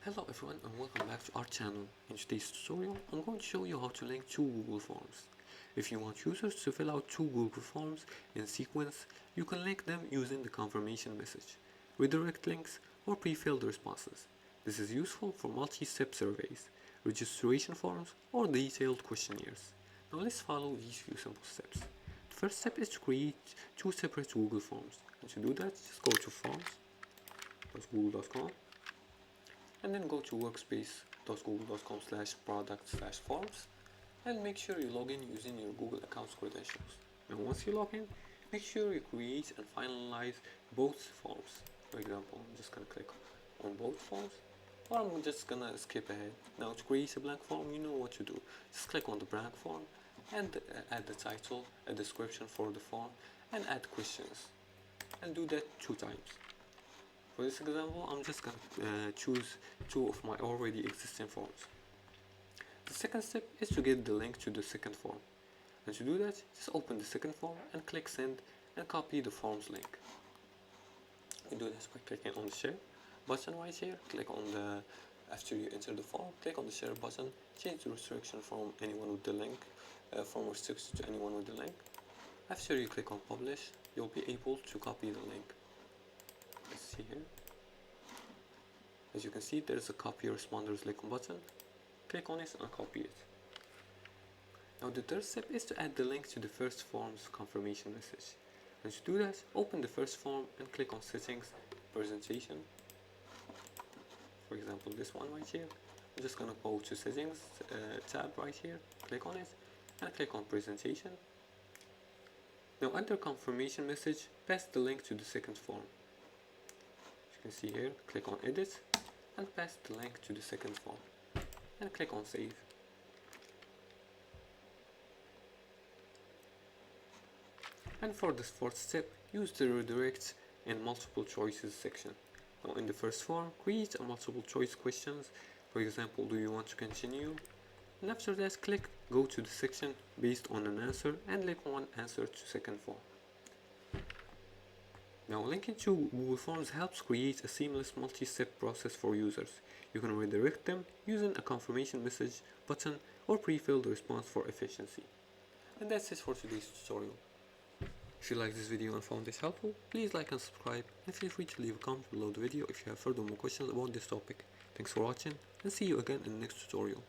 Hello everyone and welcome back to our channel. In today's tutorial, I'm going to show you how to link two Google Forms. If you want users to fill out two Google Forms in sequence, you can link them using the confirmation message, redirect links, or pre-filled responses. This is useful for multi-step surveys, registration forms, or detailed questionnaires. Now let's follow these few simple steps. The first step is to create two separate Google Forms. And to do that, just go to forms.google.com and then go to workspace.google.com/product/forms and make sure you log in using your Google account's credentials. Now once you log in, make sure you create and finalize both forms. For example, I'm just gonna click on both forms, or I'm just gonna skip ahead. Now to create a blank form, you know what to do. Just click on the blank form and add the title, a description for the form, and add questions. And do that 2 times. For this example, I'm just going to choose two of my already existing forms. The second step is to get the link to the second form. And to do that, just open the second form and click send and copy the form's link. You do this by clicking on the share button right here. Click on the, after you enter the form, click on the share button, change the restriction from anyone with the link, from restricted to anyone with the link. After you click on publish, you'll be able to copy the link. Let's see here. As you can see, there is a copy responders link button. Click on it and copy it. Now the third step is to add the link to the first form's confirmation message. And to do that, open the first form and click on settings, presentation. For example, this one right here. I'm just gonna go to settings tab right here, click on it and click on presentation. Now under confirmation message, paste the link to the second form. As you can see here, click on edit and paste the link to the second form and click on save. And for this fourth step, use the redirect in multiple choices section. Now in the first form, create a multiple choice questions. For example, do you want to continue? And after that, go to the section based on an answer and link one answer to second form. Now linking to Google Forms helps create a seamless multi-step process for users. You can redirect them using a confirmation message button or pre-filled response for efficiency. And that's it for today's tutorial. If you liked this video and found this helpful, please like and subscribe, and feel free to leave a comment below the video if you have further more questions about this topic. Thanks for watching, and see you again in the next tutorial.